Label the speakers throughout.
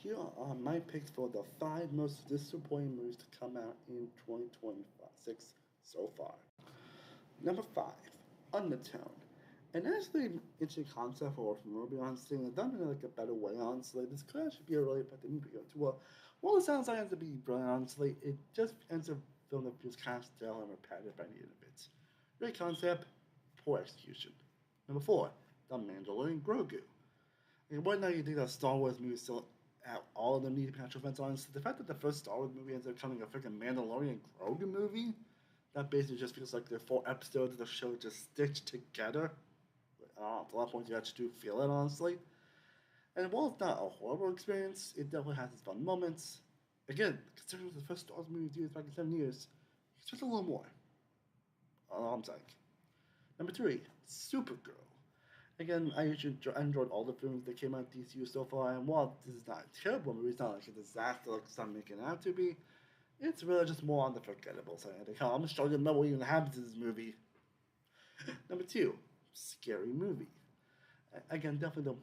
Speaker 1: Here are my picks for the 5 most disappointing movies to come out in 2026 so far. Number 5, Undertone. And actually, interesting concept for a movie, honestly, and done in like a better way, honestly. This could actually be a really effective movie. Well, it sounds like it ends up being brilliant, honestly. It just ends up feeling that feels kind of stale and repetitive by the end of it. Great concept, poor execution. Number 4, The Mandalorian Grogu. And what now you think that Star Wars movies still have all of them need potential events, honestly? The fact that the first Star Wars movie ends up becoming a freaking Mandalorian Grogu movie, that basically just feels like the 4 episodes of the show just stitched together. At a lot of points you actually do feel it, honestly. And while it's not a horrible experience, it definitely has its fun moments. Again, considering it was the first Star Wars movie used back in 7 years, expect a little more. All I'm saying. Number 3, Supergirl. Again, I usually enjoyed all the films that came out of DCU so far, and while this is not a terrible movie, it's not like a disaster like some making it out to be, it's really just more on the forgettable side. I'm just struggling to know what even happens in this movie. Number 2, Scary Movie. Again, definitely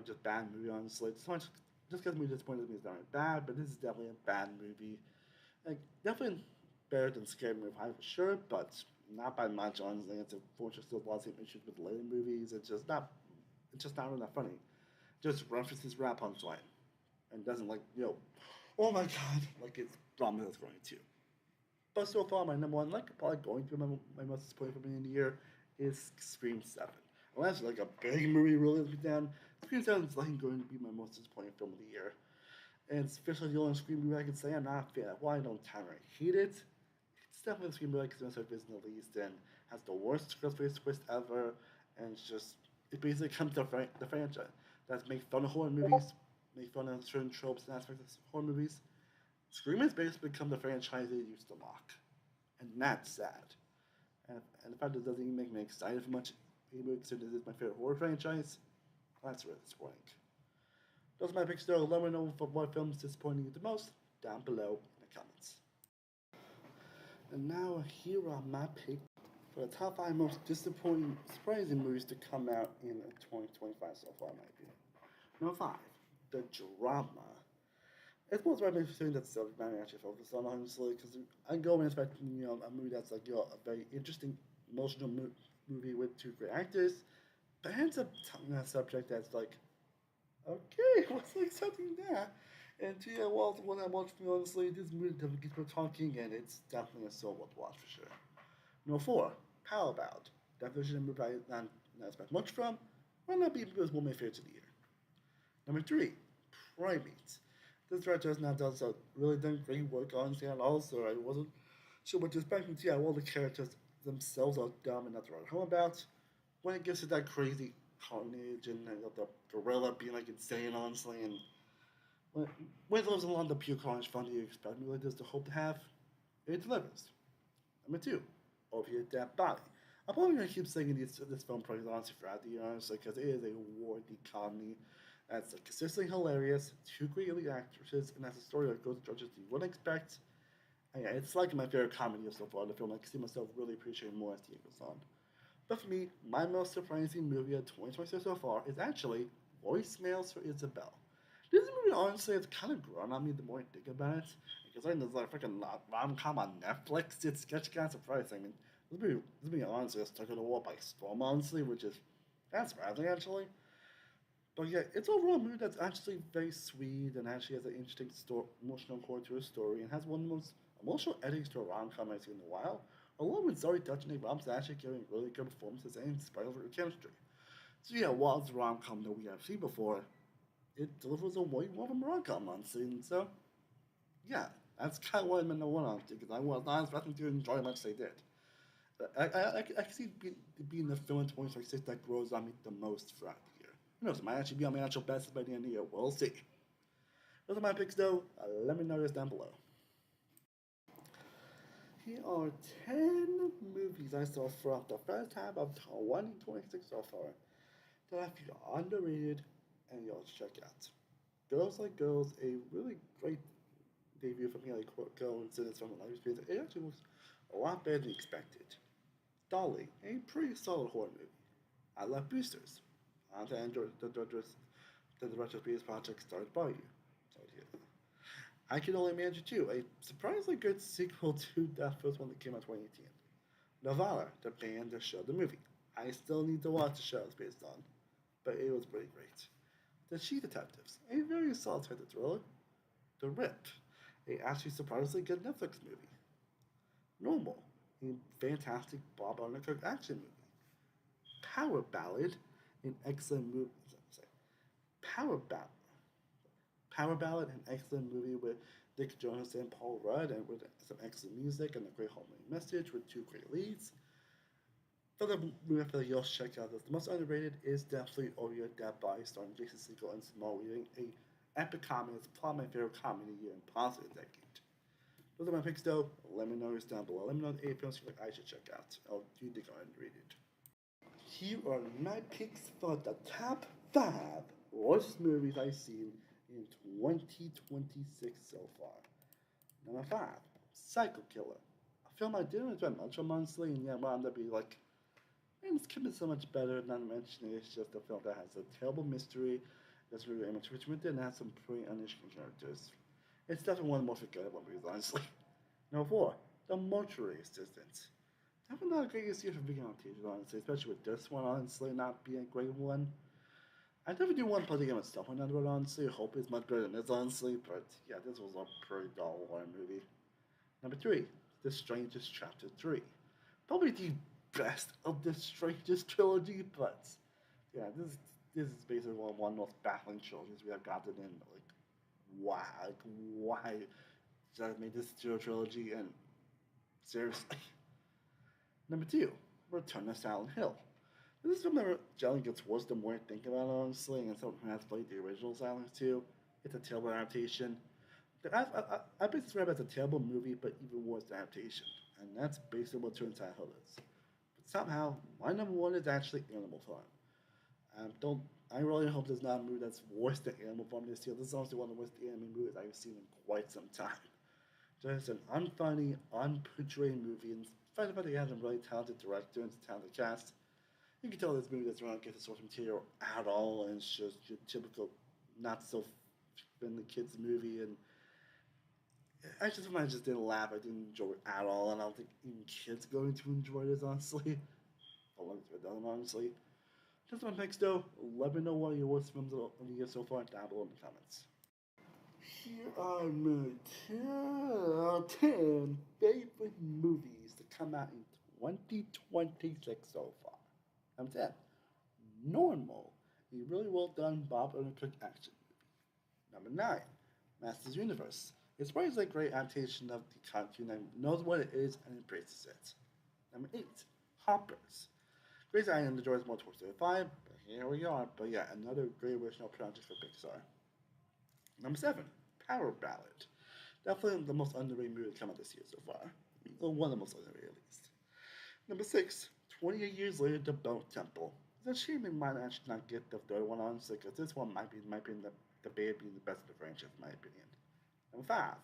Speaker 1: just bad movie, honestly. Just because me disappointed me is not bad, but this is definitely a bad movie. Like, definitely better than Scary Movie 5 for sure, but not by much, honestly. It's unfortunately still a lot of same issues with later movies. It's just not really that funny. Just references rap punchline and doesn't oh my god, like it's promised going to. But so far, my number one, like probably going to be my most disappointing film in the year, is Scream 7. Unless like a big movie really lets me down, Scream 7 is like going to be my most disappointing film of the year. And it's officially the only Scream movie I can say I'm not a fan of. Why I don't outright hate it. It's definitely a Scream movie because it's in the least and has the worst face twist ever. And it basically comes to the franchise. That's make fun of horror movies, make fun of certain tropes and aspects of horror movies. Scream has basically become the franchise they used to mock. And that's sad. And the fact that it doesn't even make me excited for much, even considering this is my favorite horror franchise, that's really disappointing. Those are my picks though. Let me know what films disappointing you the most down below in the comments. And now here are my picks for the top 5 most disappointing, surprising movies to come out in 2025 so far, in my opinion. Number 5, The Drama. It's most right thing that's the subject matter I actually focus on, honestly, because I go in expecting, a movie that's like, a very interesting, emotional movie with 2 great actors, but it ends up telling a subject that's like, okay, what's like something there? And yeah, well, when I watch it, honestly, this movie definitely gets me talking, and it's definitely a so worth watch for sure. Number 4, Powerbound. Definition of movie I not expect much from, might not be because one of my favorites of the year. Number 3, Primate. This director has not done so really done great work on it, and also I wasn't sure what to expect from yeah, all the characters themselves are dumb and not to write home about. When it gets to that crazy carnage and the gorilla being like insane, honestly, and when it lives along the pure carnage fun you expect me like this to hope to have, it delivers. Number 2, Over Your Dead Body. I'm probably going to keep saying this film praise honestly throughout the year, honestly, because it is a worthy comedy that's consistently hilarious, 2 great elite actresses, and has a story that goes to judges you wouldn't expect. And yeah, it's like my favorite comedy so far. The film I can see myself really appreciating more as the year goes on. But for me, my most surprising movie of 2026 so far is actually Voicemails for Isabel. This movie honestly has kind of grown on me the more I think about it. Because I there's like freaking rom com on Netflix, it's actually kind of surprising. I mean, this movie honestly has taken the world by storm, honestly, which is kind of surprising actually. But yeah, it's overall a movie that's actually very sweet and actually has an interesting emotional core to a story and has one of the most emotional endings to a rom com I've seen in a while. Along with Zoe Dutch and Nick Robinson actually giving really good performances and inspiring for chemistry. So yeah, while it's a rom com that we have seen before, it delivers a way more of a rom com on scene. So yeah, that's kind of what I meant to one on because I was not expecting to enjoy as much as they did. I can see being the film in 2026 that grows on me the most throughout the year. Who knows? It might actually be on my actual best by the end of the year. We'll see. Those are my picks, though. Let me know this down below. Here are 10 movies I saw throughout the first half of 2026 so far that I feel underrated and you all should check out. Girls Like Girls, a really great debut for me, like coincidence from a life experience. It actually was a lot better than expected. Dolly, a pretty solid horror movie. I Love Boosters. To enjoy the director's previous project started by you. I Can Only Imagine 2, a surprisingly good sequel to that first one that came out in 2018. Nirvana, the band, the show, the movie. I still need to watch the show it's based on, but it was pretty great. The She Detectives, a very solid thriller. The Rip, a actually surprisingly good Netflix movie. Normal, a fantastic Bob Odenkirk action movie. Power Ballad, an excellent movie. Power Ballad. Power Ballad, an excellent movie with Nick Jonas and Paul Rudd, and with some excellent music and a great homely message with two great leads. For the movie I feel like you'll check out this. The most underrated is definitely Over Your Dead Body, starring Jason Segel and Small Weaving, a epic comedy. It's probably my favorite comedy year in possibly a decade. Those are my picks though. Let me know yours down below. Let me know the 8 films you think I should check out. Or do you think are underrated? Here are my picks for the top 5 worst movies I've seen in 2026 so far. Number 5, Psycho Killer. A film I didn't enjoy much honestly, and yet wound up being like, man, this could be so much better. Not to mention, it's just a film that has a terrible mystery, that's really image Richmond, and has some pretty uninteresting characters. It's definitely one of the most forgettable movies, honestly. Number 4, The Mortuary Assistant. Definitely not a great excuse for being on TV, honestly, especially with this one, honestly, not being a great one. I definitely do want to play the game at some point, honestly. I hope it's much better than this, honestly, but yeah, this was a pretty dull horror movie. Number 3, The Strangest Chapter 3. Probably the best of the Strangest trilogy, but yeah, this is basically one of the most baffling trilogies we have gotten in. Why did I make this trilogy? And seriously. Number 2, Return to Silent Hill. This is film that generally gets worse the more I think about it, honestly, and someone who has played the original Silent Hill 2. It's a terrible adaptation. I basically describe it as a terrible movie, but even worse adaptation. And that's basically what Return to Silent Hill is. But somehow, my number 1 is actually Animal Farm. Don't I really hope there's not a movie that's worse than Animal Farm this year. This is honestly one of the worst anime movies I've seen in quite some time. Just an unfunny, unportrayed movie, and despite the fact that he has a really talented director and a talented cast, you can tell this movie doesn't really get the source material at all, and it's just your typical not so friendly kids movie. And I just didn't laugh. I didn't enjoy it at all, and I don't think even kids are going to enjoy this, honestly. I'll look it down, honestly. Just my picks, though. Let me know what your worst films of the year so far down below in the comments. Here are my top 10 favorite movies to come out in 2026 so far. Number 10, Normal, a really well done Bob Odenkirk action movie. Number 9, Masters Universe. It's probably a great adaptation of the cartoon that knows what it is and embraces it. Number 8, Hoppers. Great I am the George more towards 35, but here we are. But yeah, another great original project for Pixar. Number 7, Power Ballad. Definitely the most underrated movie to come out this year so far. Or one of the most underrated, at least. Number 6, 28 years later, The Bone Temple. It's a shame we might actually not get the third one, honestly, because this one might be in the debate being the best of the franchise, in my opinion. Number 5,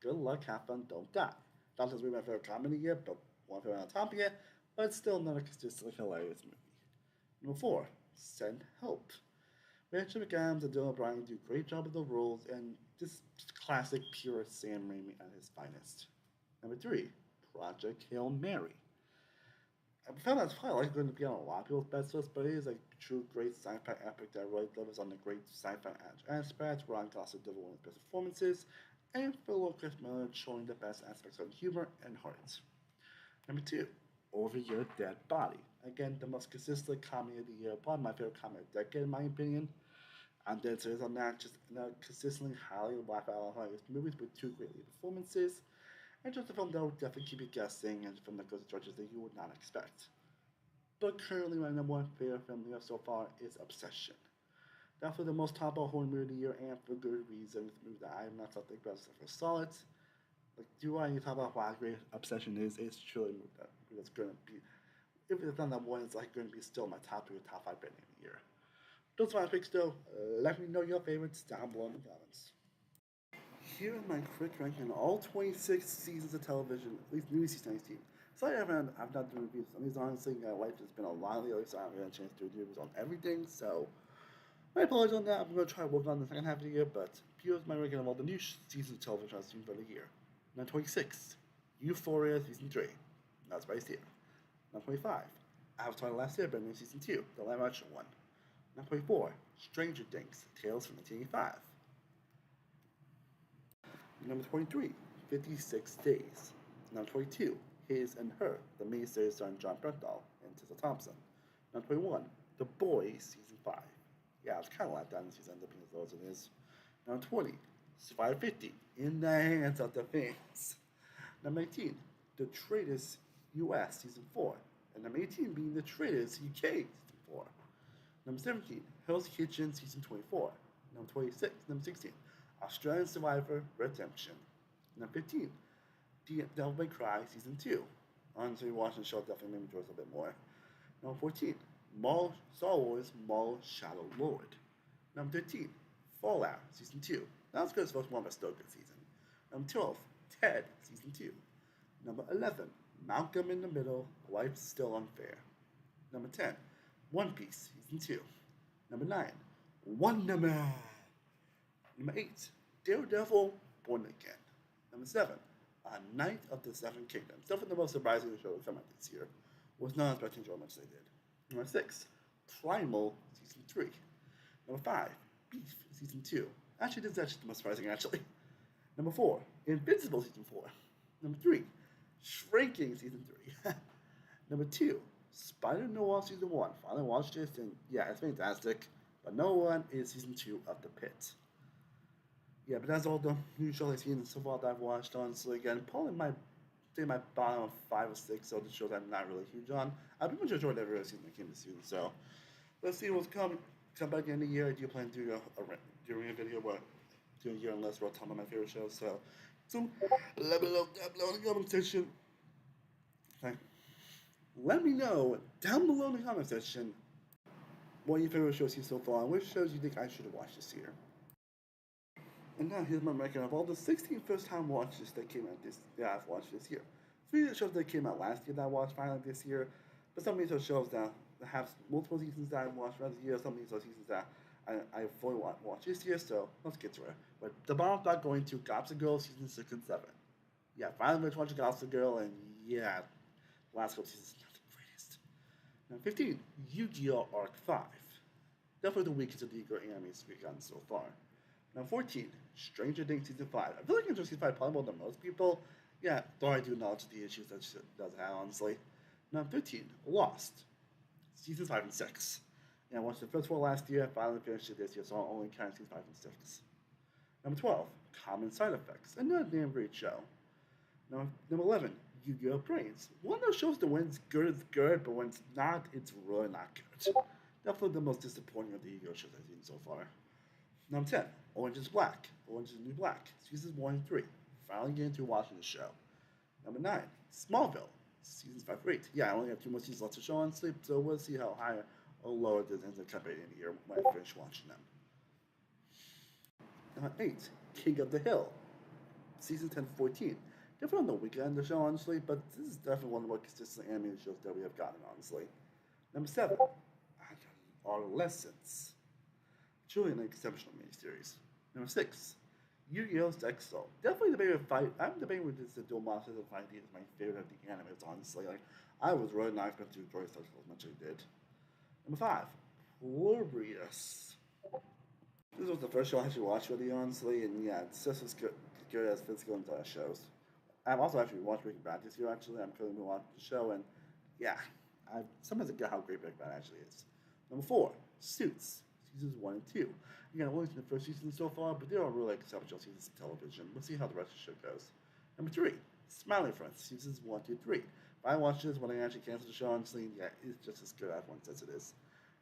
Speaker 1: Good Luck, Have Fun, Don't Die. Not just my favorite comedy yet, but one favorite on top yet, but it's still not a consistently hilarious movie. Number 4, Send Help. Rachel McAdams and Dylan O'Brien do a great job of the roles, and just classic pure Sam Raimi at his finest. Number 3, Project Hail Mary. I found that's probably like going to be on a lot of people's best lists, but it is a true great sci-fi epic that really delivers on the great sci-fi aspects. Ryan Gosling delivers one of the best performances, and fellow Chris Miller showing the best aspects of humor and heart. Number 2, Over Your Dead Body. Again, the most consistent comedy of the year, probably my favorite comedy of the decade, in my opinion. I'm dead serious on that. Just consistently highly laugh out hilarious movies with two great lead performances, and just a film that will definitely keep you guessing, and a film that goes to directions that you would not expect. But currently, my number 1 favorite film of the year so far is Obsession. Definitely the most top horror movie of the year, and for good reason. It's a movie that I am not something about for solid. Like, do I need to talk about how great Obsession is? It's truly a movie that's going to be, if it's not number 1, it's like going to be still my top 3 or top 5 band of the year. Those are my picks, though. Let me know your favorites down below in the comments. Here are my quick ranking on all 26 seasons of television, at least new season 19. Sorry I've not done reviews on these, honestly. Life has been a lot lately, so I haven't had a chance to do reviews on everything, so my apologies on that. I'm going to try to work on the second half of the year, but here's my ranking of all the new seasons of television I've seen for the year. Number 26, Euphoria Season 3. That's right here. Number 25, Avatar The Last Airbender Season 2, the live action one. Number 24, Stranger Things, Tales from 1985. Number 23, 56 Days. Number 22, His and Her, the miniseries starring John Bernthal and Tessa Thompson. Number 21, The Boys Season 5. Yeah, it's kind of like that in the season, ended up being as low as it is. Number 20, Survivor 50, In the Hands of the Fans. Number 19, The Traitors US Season 4. And number 18 being The Traitors UK Season 4. Number 17, Hell's Kitchen Season 24. Number 16, Australian Survivor Redemption. Number 15, Devil May Cry Season 2. Honestly, watching the show definitely made me enjoy it a bit more. Number 14, Star Wars Maul Shadow Lord. Number 13, Fallout Season 2. Not as good as first one, but still a good season. Number 12, Ted Season 2. Number 11, Malcolm in the Middle, Life's Still Unfair. Number 10, One Piece Season 2. Number 9, Wonder Man. Number 8, Daredevil Born Again. Number 7, A Knight of the Seven Kingdoms. Definitely the most surprising show to come out this year. Was not expecting to how much they did. Number 6, Primal Season 3. Number 5, Beef Season 2. Actually, this is actually the most surprising, actually. Number 4, Invincible Season 4. Number 3, Shrinking Season 3. Number 2, Spider Noir Season 1. Finally watched this, and yeah, it's fantastic. But no one is Season 2 of The Pit. Yeah, but that's all the new shows I've seen so far that I've watched, honestly. Again, probably my bottom of 5 or 6 of the shows I'm not really huge on. I pretty much enjoyed every season that came this season, so let's see what's coming. Come back at the end of the year. I do plan to do a video about doing a year and less about some of my favorite shows. So let me know down below in the comment section. Okay. Let me know down below in the comment section what your favorite shows you so far and which shows you think I should have watched this year. And now here's my ranking of all the 16 first-time watches that came out I've watched this year. 3 of the shows that came out last year that I watched finally this year, but some of these are shows that have multiple seasons that I watched throughout the year. Some of these are seasons that I fully watched this year. So let's get to it. But the bottom not going to Gossip Girl season 6 and 7. Yeah, finally watched Gossip Girl, and yeah, last couple seasons not the greatest. Now 15, Yu-Gi-Oh! Arc 5. Definitely the weakest of the Yu-Gi-Oh! animes we've gotten so far. Now 14, Stranger Things Season 5. I feel like Stranger Things Season 5 probably more than most people. Yeah, though I do acknowledge the issues that it does have, honestly. Now 13, Lost. Seasons 5 and 6. Yeah, I watched the first one last year, finally finished it this year, so I'll only count Seasons 5 and 6. Number 12, Common Side Effects. Another damn great show. Number 11, Yu-Gi-Oh! Brains. One of those shows that when it's good, but when it's not, it's really not good. Definitely the most disappointing of the Yu-Gi-Oh! Shows I've seen so far. Number 10, Orange is Black. Orange is the New Black. Seasons 1 and 3. Finally getting to watching the show. Number 9, Smallville. Seasons 5 or 8. Yeah, I only have 2 more seasons left to show on sleep, so we'll see how high or low it ends up coming in the year when I finish watching them. Number 8, King of the Hill. Season 10 14. Definitely on the weekend of the show, honestly, but this is definitely one of the more consistent animated shows that we have gotten, honestly. Number 7, Adolescence. Truly an exceptional miniseries. Number 6, Yu-Gi-Oh! Sex Soul. Definitely the favorite fight. I'm debating with this the Duel Monsters and Fight is my favorite of the animes, honestly. Like, I was really not expecting to enjoy Sex Soul as much as I did. Number 5, Glorious. This was the first show I actually watched really, honestly, and yeah, it's just as good as physical and shows. I've also actually watched Breaking Bad this year, actually. I'm currently watching the show, and yeah, I sometimes forget how great Breaking Bad actually is. Number 4, Suits. Seasons 1 and 2. Again, I've only seen the first season so far, but they are really exceptional seasons of television. We'll see how the rest of the show goes. Number 3, Smiling Friends, seasons 1, 2, 3. If I watch this when I actually cancel the show, honestly, yeah, it's just as good as everyone says it is.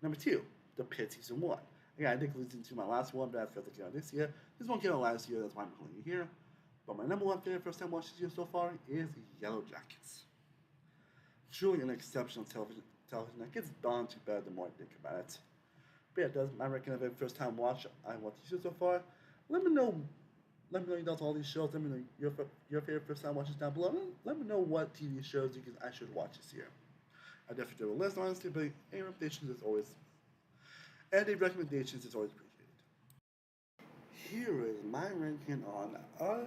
Speaker 1: Number 2, The Pit, season 1. Again, I think losing to my last one, but that's because it came out this year. This one came out last year, that's why I'm putting it here. But my number 1 favorite first time watch this year so far is Yellow Jackets. Truly an exceptional television that gets bound to better the more I think about it. But yeah, that's my ranking of every first time watch I watched this year so far. Let me know your thoughts on all these shows. Let me know your favorite first time watches down below. Let me know what TV shows you think I should watch this year. I definitely do a list, honestly, but any recommendations is always appreciated. here is my ranking on all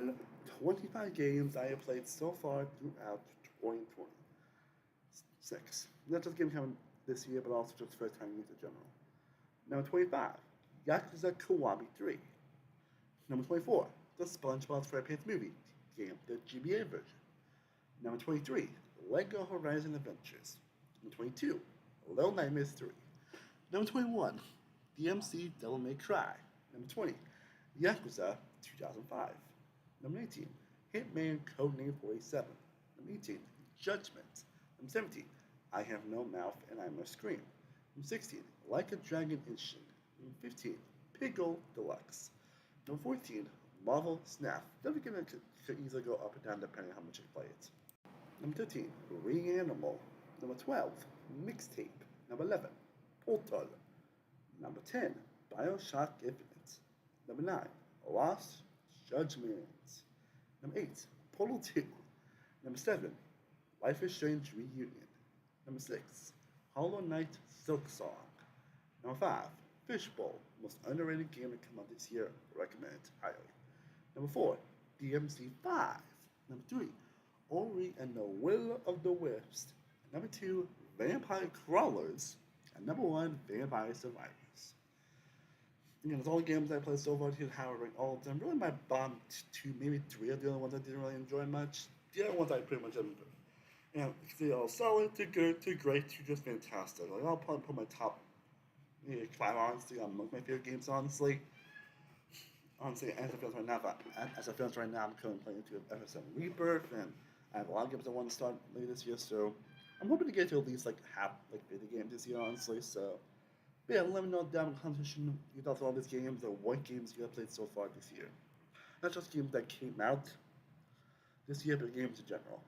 Speaker 1: 25 games I have played so far throughout 2026. Not just games coming this year, but also just first time games in general. Number 25, Yakuza Kiwami 3. Number 24, the SpongeBob SquarePants movie game, the GBA version. Number 23, Lego Horizon Adventures. Number 22, Little Nightmares 3. Number 21, DMC Devil May Cry. Number 20, Yakuza 2005. Number 19, Hitman Codename 47. Number 18, Judgment. Number 17, I Have No Mouth and I Must Scream. Number 16, Like a Dragon Ishin. Number 15, Piggle Deluxe. Number 14, Marvel Snap. Don't forget it could easily go up and down depending on how much you play it. Number 13, Reanimal. Number 12, Mixtape. Number 11, Portal. Number 10, Bioshock Infinite. Number 9, Lost Judgment. Number 8, Portal 2. Number 7, Life is Strange Reunion. Number 6, Hollow Knight Silk Song. Number 5, Fishbowl, most underrated game to come out this year. Recommend it highly. Number 4, DMC 5. Number 3, Ori and the Will of the Wisps. Number 2, Vampire Crawlers. And number 1, Vampire Survivors. Again, it's all the games I played so far. Here's how I rank all of them. Really, my bottom 2, maybe 3 are the only ones I didn't really enjoy much. The other ones I pretty much enjoyed. And they all solid to good to great to just fantastic. Like I'll probably put my top 5 honestly on my favorite games honestly. Honestly, as it feels right now, I'm currently playing into FSM Rebirth, and I have a lot of games I want to start later this year. So I'm hoping to get to at least like half like 50 games this year, honestly. So but yeah, let me know down in the competition your thoughts on all these games or what games you have played so far this year. Not just games that came out this year, but games in general.